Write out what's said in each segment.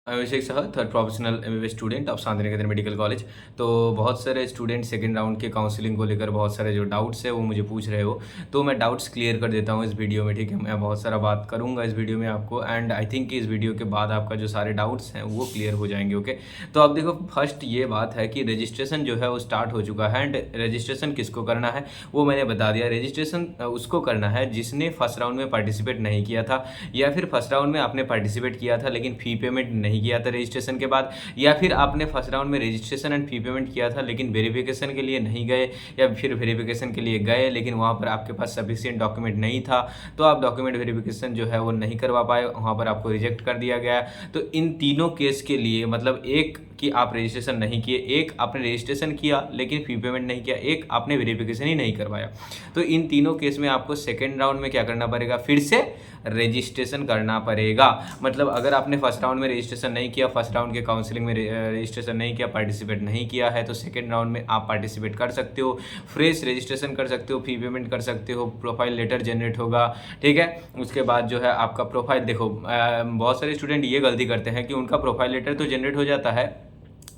Abhishek Saha, third professional MBBS student of Shantiniketan medical college. तो बहुत सारे स्टूडेंट सेकंड राउंड के काउंसलिंग को लेकर बहुत सारे जो डाउट्स है वो मुझे पूछ रहे हो, तो मैं डाउट्स क्लियर कर देता हूँ इस वीडियो में। ठीक है, मैं बहुत सारा बात करूँगा इस वीडियो में आपको, एंड आई थिंक कि इस वीडियो के बाद आपका जो सारे डाउट्स हैं वो क्लियर हो जाएंगे। ओके, तो अब देखो, फर्स्ट ये बात है कि रजिस्ट्रेशन जो है वो स्टार्ट हो चुका है, एंड रजिस्ट्रेशन किसको करना है वो मैंने बता दिया। रजिस्ट्रेशन उसको करना है जिसने फर्स्ट राउंड में पार्टिसिपेट नहीं किया था, या फिर फर्स्ट राउंड में आपने पार्टिसिपेट किया था लेकिन फ़ी पेमेंट नहीं किया था रजिस्ट्रेशन के बाद, या फिर आपने फर्स्ट राउंड में रजिस्ट्रेशन एंड फी पेमेंट किया था लेकिन वेरिफिकेशन के लिए नहीं गए, या फिर वेरिफिकेशन के लिए गए लेकिन वहाँ पर आपके पास सफिशिएंट डॉक्यूमेंट नहीं था, तो आप डॉक्यूमेंट वेरिफिकेशन जो है वो नहीं करवा पाए, वहाँ पर आपको रिजेक्ट कर दिया गया। तो इन तीनों केस के लिए, मतलब एक कि आप रजिस्ट्रेशन नहीं किए, एक आपने रजिस्ट्रेशन किया लेकिन फी पेमेंट नहीं किया, एक आपने वेरिफिकेशन ही नहीं करवाया, तो इन तीनों केस में आपको सेकेंड राउंड में क्या करना पड़ेगा, फिर से रजिस्ट्रेशन करना पड़ेगा। मतलब अगर आपने फर्स्ट राउंड में रजिस्ट्रेशन नहीं किया, फर्स्ट राउंड के काउंसलिंग में रजिस्ट्रेशन नहीं किया, पार्टिसिपेट नहीं किया है, तो सेकेंड राउंड में आप पार्टिसिपेट कर सकते हो, फ्रेश रजिस्ट्रेशन कर सकते हो, फी पेमेंट कर सकते हो, प्रोफाइल लेटर जनरेट होगा। ठीक है, उसके बाद जो है आपका प्रोफाइल, देखो बहुत सारे स्टूडेंट ये गलती करते हैं कि उनका प्रोफाइल लेटर तो जनरेट हो जाता है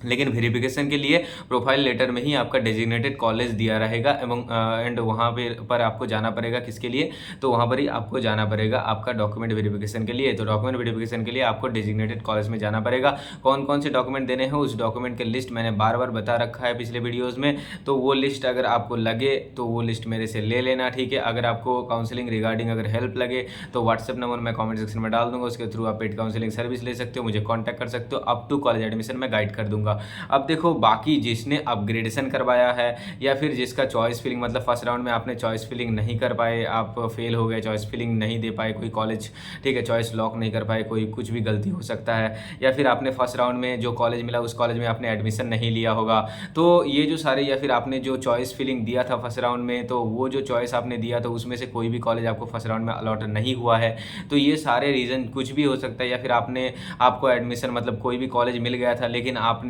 लेकिन वेरिफिकेशन के लिए प्रोफाइल लेटर में ही आपका डेजिग्नेटेड कॉलेज दिया रहेगा, एवं एंड वहाँ पर आपको जाना पड़ेगा किसके लिए, तो वहाँ पर ही आपको जाना पड़ेगा आपका डॉक्यूमेंट वेरिफिकेशन के लिए। तो डॉक्यूमेंट वेरिफिकेशन के लिए आपको डेजिग्नेटेड कॉलेज में जाना पड़ेगा। कौन कौन से डॉक्यूमेंट देने हैं उस डॉक्यूमेंट के लिस्ट मैंने बार बार बता रखा है पिछले वीडियोज़ में, तो वो लिस्ट अगर आपको लगे तो वो लिस्ट मेरे से ले लेना। ठीक है, अगर आपको काउंसलिंग रिगार्डिंग अगर हेल्प लगे तो व्हाट्सएप नंबर मैं कॉमेंट सेक्शन में डाल दूंगा, उसके थ्रू आप पेड काउंसलिंग सर्विस ले सकते हो, मुझे कॉन्टैक्ट कर सकते हो, अप टू कॉलेज एडमिशन में गाइड कर दूंगा। अब देखो, बाकी जिसने अपग्रेडेशन करवाया है या फिर जिसका चॉइस फिलिंग, मतलब फर्स्ट राउंड में आपने चॉइस फिलिंग नहीं कर पाए, आप फेल हो गए, चॉइस फिलिंग नहीं दे पाए कोई कॉलेज, ठीक है, चॉइस लॉक नहीं कर पाए, कोई कुछ भी गलती हो सकता है, या फिर आपने फर्स्ट राउंड में जो कॉलेज मिला उस कॉलेज में आपने एडमिशन नहीं लिया होगा, तो ये जो सारे, या फिर आपने जो चॉइस फिलिंग दिया था फर्स्ट राउंड में, तो वो जो चॉइस आपने दिया तो उसमें से कोई भी कॉलेज आपको फर्स्ट राउंड में अलॉट नहीं हुआ है, तो ये सारे रीज़न कुछ भी हो सकता है। या फिर आपको एडमिशन, मतलब कोई भी कॉलेज मिल गया था लेकिन आप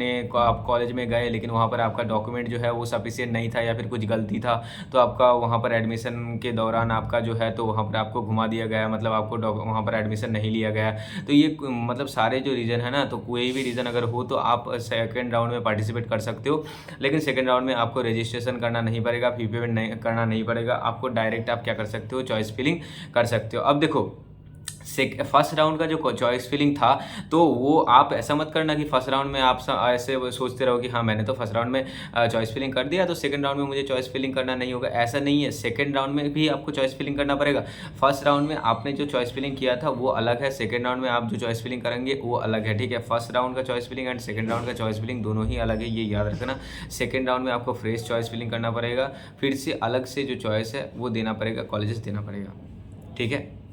कॉलेज में गए लेकिन वहाँ पर आपका डॉक्यूमेंट जो है वो सफिशिएंट नहीं था, या फिर कुछ गलती था, तो आपका वहाँ पर एडमिशन के दौरान आपका जो है तो वहाँ पर आपको घुमा दिया गया, मतलब आपको वहाँ पर एडमिशन नहीं लिया गया। तो ये मतलब सारे जो रीज़न है ना, तो कोई भी रीज़न अगर हो तो आप सेकेंड राउंड में पार्टिसिपेट कर सकते हो, लेकिन सेकेंड राउंड में आपको रजिस्ट्रेशन करना नहीं पड़ेगा, फी पेमेंट नहीं करना नहीं पड़ेगा, आपको डायरेक्ट आप क्या कर सकते हो, चॉइस फिलिंग कर सकते हो। अब देखो, फर्स्ट राउंड का जो चॉइस फिलिंग था, तो वो आप ऐसा मत करना कि फर्स्ट राउंड में आप ऐसे सोचते रहो कि हाँ मैंने तो फर्स्ट राउंड में चॉइस फिलिंग कर दिया तो सेकंड राउंड में मुझे चॉइस फिलिंग करना नहीं होगा, ऐसा नहीं है। सेकंड राउंड में भी आपको चॉइस फिलिंग करना पड़ेगा। फर्स्ट राउंड में आपने जो चॉइस फिलिंग किया था वो अलग है, सेकंड राउंड में आप जो चॉइस फिलिंग करेंगे वो अलग है। ठीक है, फर्स्ट राउंड का choice filling and second round का चॉइस फिलिंग दोनों ही अलग है, ये याद रखना। सेकंड राउंड में आपको फ्रेश चॉइस फिलिंग करना पड़ेगा, फिर से अलग से जो चॉइस है वो देना पड़ेगा, कॉलेजेस देना पड़ेगा। ठीक है।